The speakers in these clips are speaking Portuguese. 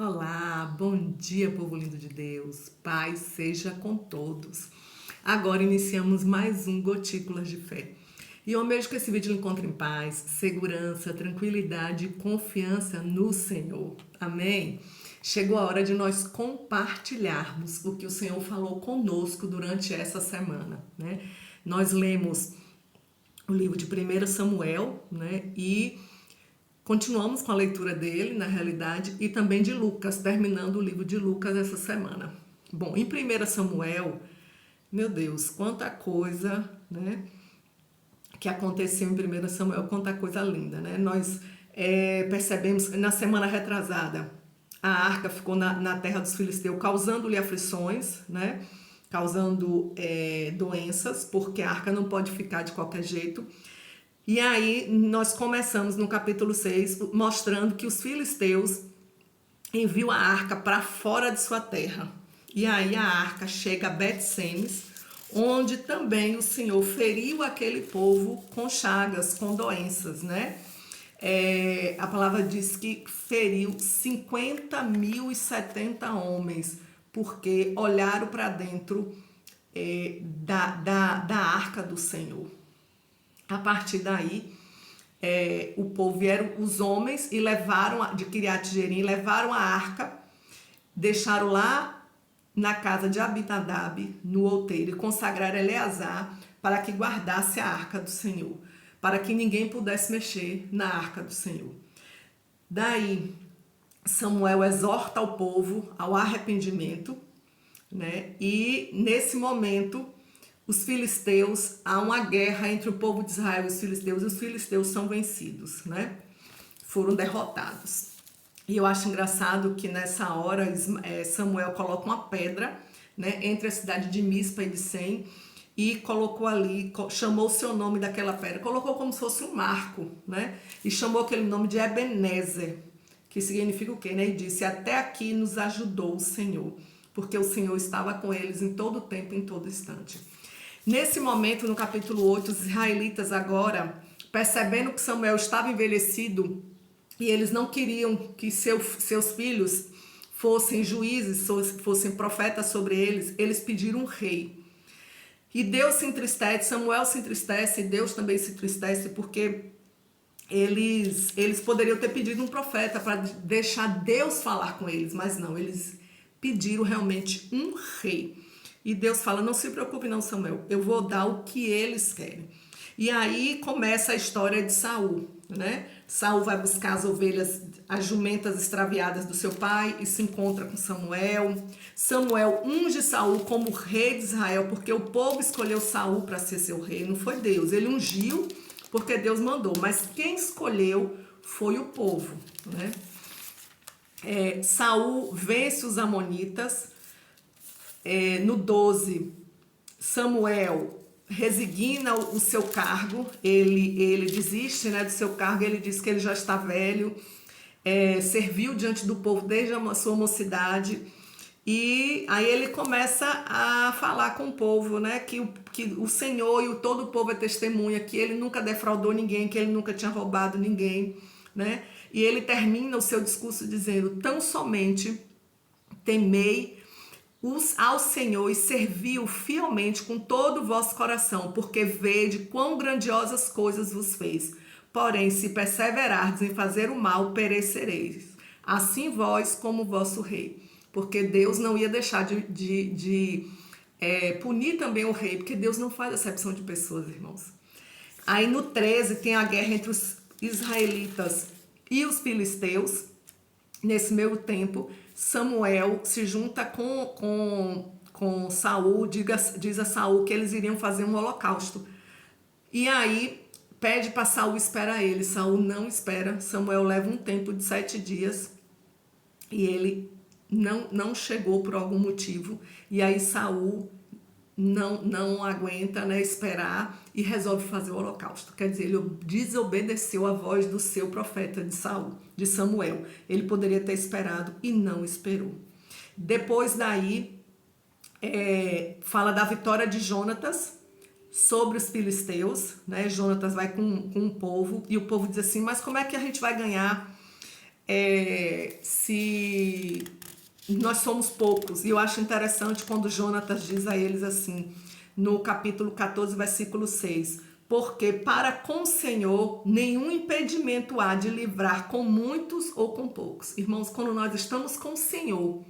Olá, bom dia, povo lindo de Deus. Paz seja com todos. Agora iniciamos mais um Gotículas de Fé. E eu mesmo que esse vídeo encontre em paz, segurança, tranquilidade e confiança no Senhor. Amém? Chegou a hora de nós compartilharmos o que o Senhor falou conosco durante essa semana, né? Nós lemos o livro de 1 Samuel, né? E continuamos com a leitura dele, na realidade, e também de Lucas, terminando o livro de Lucas essa semana. Bom, em 1 Samuel, meu Deus, quanta coisa, né, que aconteceu em 1 Samuel, quanta coisa linda, né? Nós percebemos, na semana retrasada, a arca ficou na terra dos filisteus, causando-lhe aflições, né? Causando doenças, porque a arca não pode ficar de qualquer jeito. E aí nós começamos no capítulo 6 mostrando que os filisteus enviam a arca para fora de sua terra. E aí a arca chega a Bet-Semes, onde também o Senhor feriu aquele povo com chagas, com doenças, né? A palavra diz que feriu 50.070 homens, porque olharam para dentro da arca do Senhor. A partir daí, o povo vieram, os homens, e levaram de Kiriat Jearim, levaram a arca, deixaram lá na casa de Abinadab, no outeiro, e consagraram Eleazar para que guardasse a arca do Senhor, para que ninguém pudesse mexer na arca do Senhor. Daí, Samuel exorta o povo ao arrependimento, né? E nesse momento, os filisteus, há uma guerra entre o povo de Israel e os filisteus são vencidos, né? Foram derrotados. E eu acho engraçado que nessa hora Samuel coloca uma pedra, né, entre a cidade de Mispa e de Sem, e colocou ali, chamou o seu nome daquela pedra, colocou como se fosse um marco, né? E chamou aquele nome de Ebenezer, que significa o quê, né? E disse: até aqui nos ajudou o Senhor, porque o Senhor estava com eles em todo tempo, em todo instante. Nesse momento, no capítulo 8, os israelitas agora, percebendo que Samuel estava envelhecido e eles não queriam que seus filhos fossem juízes, fossem profetas sobre eles, eles pediram um rei. E Deus se entristece, Samuel se entristece, e Deus também se entristece, porque eles poderiam ter pedido um profeta para deixar Deus falar com eles, mas não, eles pediram realmente um rei. E Deus fala: não se preocupe não, Samuel, eu vou dar o que eles querem. E aí começa a história de Saul, né? Saul vai buscar as ovelhas, as jumentas extraviadas do seu pai, e se encontra com Samuel. Samuel unge Saul como rei de Israel, porque o povo escolheu Saul para ser seu rei, não foi Deus. Ele ungiu porque Deus mandou, mas quem escolheu foi o povo, né? Saul vence os amonitas. No 12, Samuel resigna o seu cargo, ele desiste, né, do seu cargo, ele diz que ele já está velho, serviu diante do povo desde a sua mocidade, e aí ele começa a falar com o povo, né, que o Senhor e todo o povo é testemunha, que ele nunca defraudou ninguém, que ele nunca tinha roubado ninguém, né, e ele termina o seu discurso dizendo: tão somente temei ao Senhor e serviu fielmente com todo o vosso coração, porque vede quão grandiosas coisas vos fez. Porém, se perseverardes em fazer o mal, perecereis. Assim vós como o vosso rei. Porque Deus não ia deixar de punir também o rei, porque Deus não faz acepção de pessoas, irmãos. Aí no 13 tem a guerra entre os israelitas e os filisteus. Nesse meio tempo, Samuel se junta com Saul, diz a Saul que eles iriam fazer um holocausto. E aí pede para Saul esperar ele. Saul não espera. Samuel leva um tempo de 7 dias e ele não chegou por algum motivo. E aí Saul não aguenta, né, esperar, e resolve fazer o holocausto. Quer dizer, ele desobedeceu a voz do seu profeta de Samuel. Ele poderia ter esperado e não esperou. Depois daí, fala da vitória de Jonatas sobre os filisteus, né? Jonatas vai com o povo, e o povo diz assim: mas como é que a gente vai ganhar se nós somos poucos. E eu acho interessante quando Jonatas diz a eles assim, no capítulo 14, versículo 6, porque para com o Senhor nenhum impedimento há de livrar com muitos ou com poucos. Irmãos, quando nós estamos com o Senhor,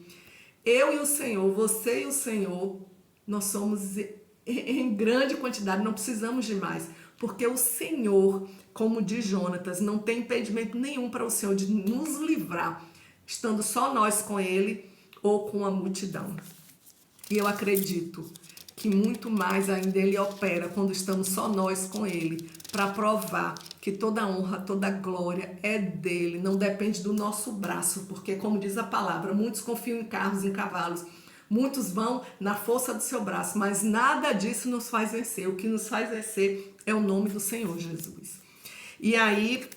eu e o Senhor, você e o Senhor, nós somos em grande quantidade, não precisamos de mais. Porque o Senhor, como diz Jonatas, não tem impedimento nenhum para o Senhor de nos livrar, estando só nós com Ele ou com a multidão. E eu acredito que muito mais ainda Ele opera quando estamos só nós com Ele, para provar que toda honra, toda glória é dele, não depende do nosso braço, porque como diz a palavra, muitos confiam em carros, em cavalos, muitos vão na força do seu braço, mas nada disso nos faz vencer. O que nos faz vencer é o nome do Senhor Jesus. E aí,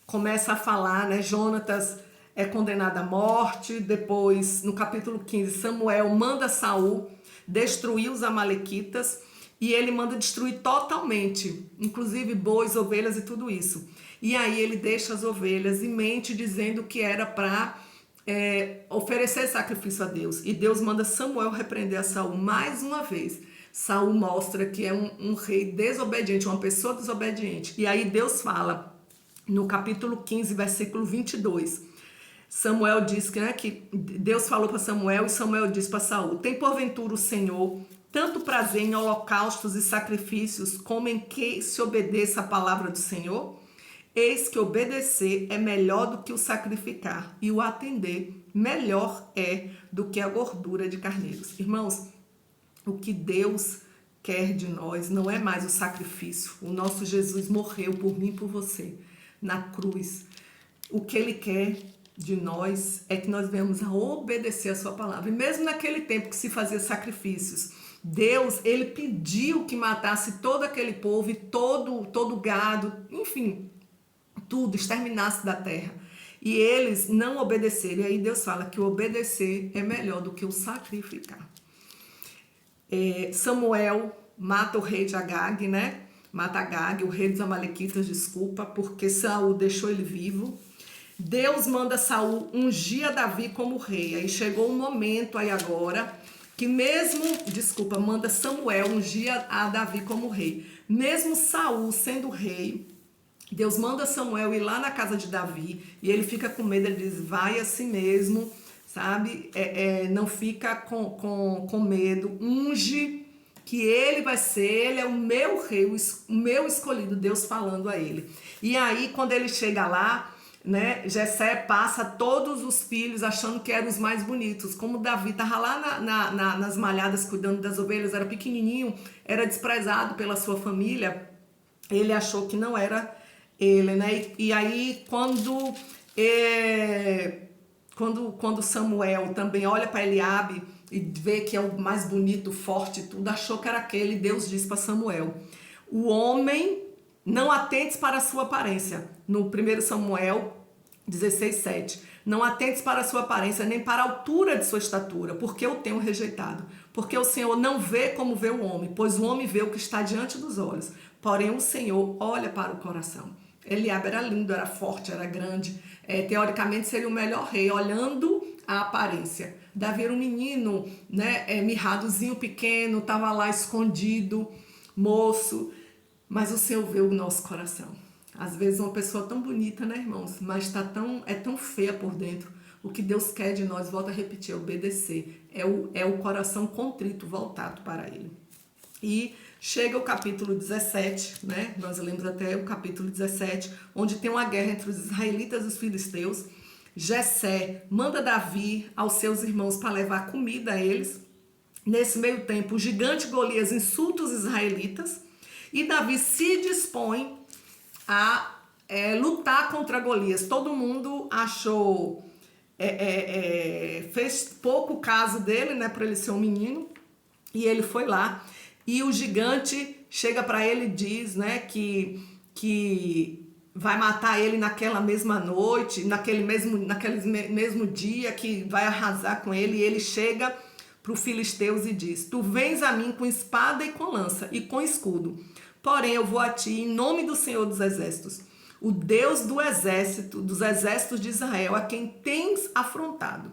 começa a falar, né? Jonatas é condenado à morte. Depois, no capítulo 15, Samuel manda Saul destruir os amalequitas. E ele manda destruir totalmente, inclusive bois, ovelhas e tudo isso. E aí ele deixa as ovelhas e mente dizendo que era para oferecer sacrifício a Deus. E Deus manda Samuel repreender a Saul mais uma vez. Saul mostra que é um rei desobediente, uma pessoa desobediente. E aí Deus fala no capítulo 15, versículo 22. Samuel diz que Deus falou para Samuel e Samuel diz para Saul: tem porventura o Senhor tanto prazer em holocaustos e sacrifícios como em que se obedeça a palavra do Senhor? Eis que obedecer é melhor do que o sacrificar, e o atender melhor é do que a gordura de carneiros. Irmãos, o que Deus quer de nós não é mais o sacrifício. O nosso Jesus morreu por mim e por você na cruz. O que Ele quer de nós é que nós venhamos a obedecer a sua palavra. E mesmo naquele tempo que se fazia sacrifícios, Deus, ele pediu que matasse todo aquele povo e todo gado, enfim, tudo, exterminasse da terra. E eles não obedeceram. E aí Deus fala que o obedecer é melhor do que o sacrificar. Samuel mata o rei de Agag, né? Mata Agag, o rei dos amalequitas, desculpa, porque Saul deixou ele vivo. Deus manda Saul ungir a Davi como rei. Aí chegou um momento aí agora que manda Samuel ungir a Davi como rei. Mesmo Saul sendo rei, Deus manda Samuel ir lá na casa de Davi e ele fica com medo, ele diz, vai assim mesmo, sabe? Não fica com medo, unge que ele vai ser, ele é o meu rei, o meu escolhido, Deus falando a ele. E aí quando ele chega lá, né, Jessé passa todos os filhos achando que eram os mais bonitos. Como Davi estava lá nas malhadas cuidando das ovelhas, era pequenininho, era desprezado pela sua família, ele achou que não era ele, né? E aí quando Samuel também olha para Eliabe e vê que é o mais bonito, forte e tudo, achou que era aquele. Deus diz para Samuel: o homem não atentes para a sua aparência. No 1 Samuel 16:7. Não atentes para a sua aparência, nem para a altura de sua estatura, porque eu tenho rejeitado. Porque o Senhor não vê como vê o homem, pois o homem vê o que está diante dos olhos. Porém, o Senhor olha para o coração. Eliabe era lindo, era forte, era grande. Teoricamente, seria o melhor rei, olhando a aparência. Davi era um menino, né, mirradozinho pequeno, estava lá escondido, moço. Mas o Senhor vê o nosso coração. Às vezes uma pessoa tão bonita, né, irmãos? Mas é tão feia por dentro. O que Deus quer de nós, volta a repetir, é obedecer. É o coração contrito, voltado para Ele. E chega o capítulo 17, né? Nós lemos até o capítulo 17, onde tem uma guerra entre os israelitas e os filisteus. Jessé manda Davi aos seus irmãos para levar comida a eles. Nesse meio tempo, o gigante Golias insulta os israelitas. E Davi se dispõe a lutar contra Golias. Todo mundo achou, fez pouco caso dele, né, por ele ser um menino. E ele foi lá. E o gigante chega para ele e diz, né, que vai matar ele naquela mesma noite, naquele mesmo dia, que vai arrasar com ele. E ele chega para os filisteus e diz: tu vens a mim com espada e com lança e com escudo. Porém, eu vou a ti em nome do Senhor dos Exércitos, o Deus dos exércitos de Israel, a quem tens afrontado.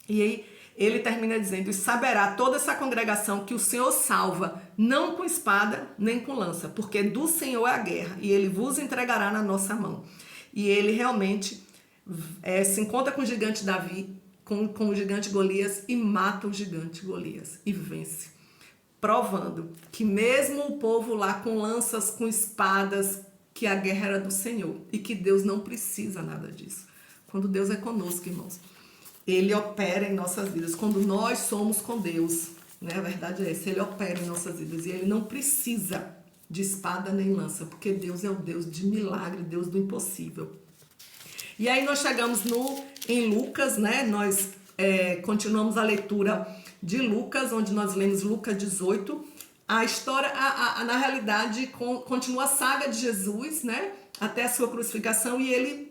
E aí ele termina dizendo: e saberá toda essa congregação que o Senhor salva, não com espada nem com lança, porque do Senhor é a guerra, e ele vos entregará na nossa mão. E ele realmente se encontra com o gigante Davi, com o gigante Golias, e mata o gigante Golias e vence, provando que mesmo o povo lá com lanças, com espadas, que a guerra era do Senhor e que Deus não precisa nada disso. Quando Deus é conosco, irmãos, ele opera em nossas vidas. Quando nós somos com Deus, né, a verdade é essa, ele opera em nossas vidas e ele não precisa de espada nem lança, porque Deus é o Deus de milagre, Deus do impossível. E aí nós chegamos em Lucas, né? Nós continuamos a leitura de Lucas, onde nós lemos Lucas 18. A história, na realidade, continua a saga de Jesus, né? Até a sua crucificação, e ele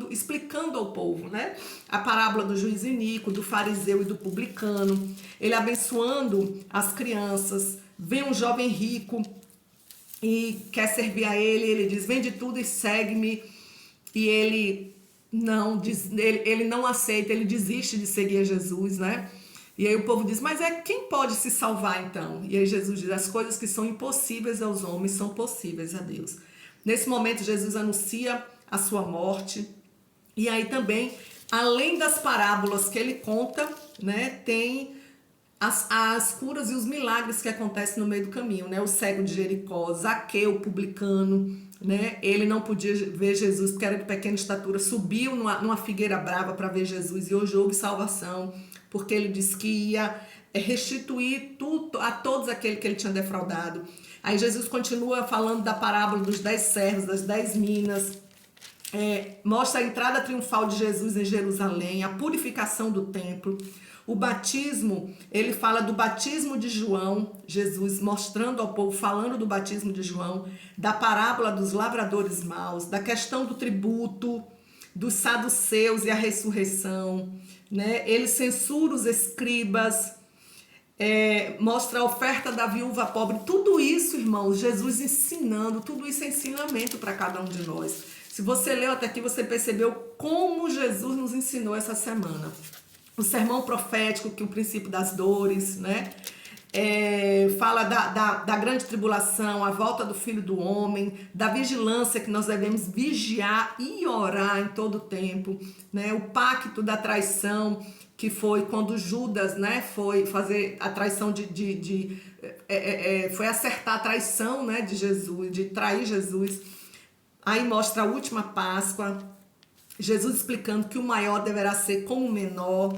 explicando ao povo, né? A parábola do juiz iníquo, do fariseu e do publicano. Ele abençoando as crianças. Vem um jovem rico e quer servir a ele. Ele diz: vende tudo e segue-me. E ele não aceita, ele desiste de seguir a Jesus, né? E aí o povo diz: mas quem pode se salvar então? E aí Jesus diz: as coisas que são impossíveis aos homens são possíveis a Deus. Nesse momento Jesus anuncia a sua morte. E aí também, além das parábolas que ele conta, né, tem as curas e os milagres que acontecem no meio do caminho, né? O cego de Jericó, Zaqueu, publicano, né? Ele não podia ver Jesus porque era de pequena estatura, subiu numa figueira brava para ver Jesus, e hoje houve salvação, porque ele disse que ia restituir tudo a todos aqueles que ele tinha defraudado. Aí Jesus continua falando da parábola dos 10 servos, das 10 minas, mostra a entrada triunfal de Jesus em Jerusalém, a purificação do templo. O batismo, ele fala do batismo de João, Jesus mostrando ao povo, falando do batismo de João, da parábola dos lavradores maus, da questão do tributo, dos saduceus e a ressurreição, né? Ele censura os escribas, mostra a oferta da viúva pobre. Tudo isso, irmãos, Jesus ensinando, tudo isso é ensinamento para cada um de nós. Se você leu até aqui, você percebeu como Jesus nos ensinou essa semana. O sermão profético, que é o princípio das dores, né? Fala da grande tribulação, a volta do Filho do Homem, da vigilância, que nós devemos vigiar e orar em todo o tempo, né? O pacto da traição, que foi quando Judas, né, foi fazer a traição foi acertar a traição, né, de Jesus, de trair Jesus. Aí mostra a última Páscoa, Jesus explicando que o maior deverá ser como o menor.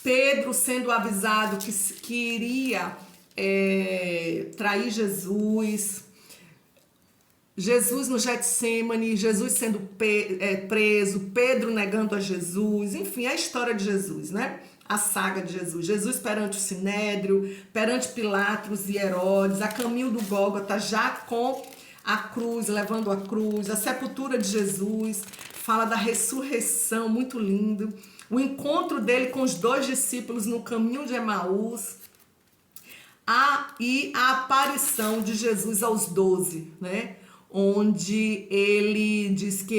Pedro sendo avisado que iria trair Jesus. Jesus no Getsêmani, Jesus sendo preso, Pedro negando a Jesus. Enfim, a história de Jesus, né? A saga de Jesus. Jesus perante o Sinédrio, perante Pilatos e Herodes, a caminho do Gólgota, já com a cruz, levando a cruz, a sepultura de Jesus, fala da ressurreição, muito lindo. O encontro dele com os 2 discípulos no caminho de Emaús, e a aparição de Jesus aos 12, né? Onde ele diz que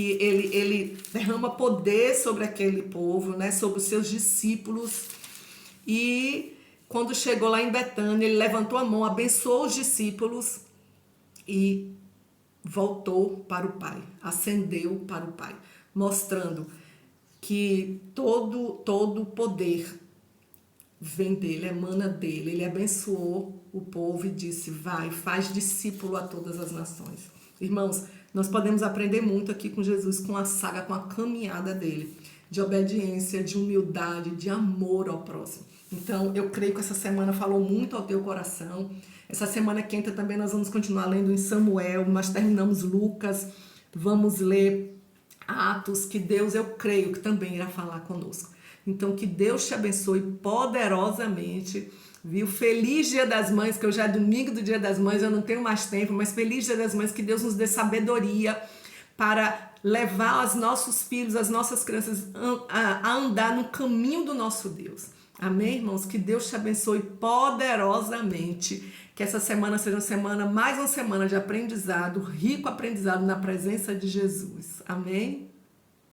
ele derrama poder sobre aquele povo, né? Sobre os seus discípulos. E quando chegou lá em Betânia, ele levantou a mão, abençoou os discípulos e voltou para o Pai, ascendeu para o Pai, mostrando que todo o poder vem dele, emana dele. Ele abençoou o povo e disse: vai, faz discípulo a todas as nações. Irmãos, nós podemos aprender muito aqui com Jesus, com a saga, com a caminhada dele, de obediência, de humildade, de amor ao próximo. Então, eu creio que essa semana falou muito ao teu coração. Essa semana quinta também nós vamos continuar lendo em Samuel, nós terminamos Lucas, vamos ler Atos, que Deus, eu creio que também irá falar conosco. Então, que Deus te abençoe poderosamente, viu? Feliz Dia das Mães, que hoje é domingo do Dia das Mães, eu não tenho mais tempo, mas feliz Dia das Mães, que Deus nos dê sabedoria para levar os nossos filhos, as nossas crianças a andar no caminho do nosso Deus. Amém, irmãos? Que Deus te abençoe poderosamente Que essa semana seja mais uma semana de aprendizado, rico aprendizado na presença de Jesus. Amém?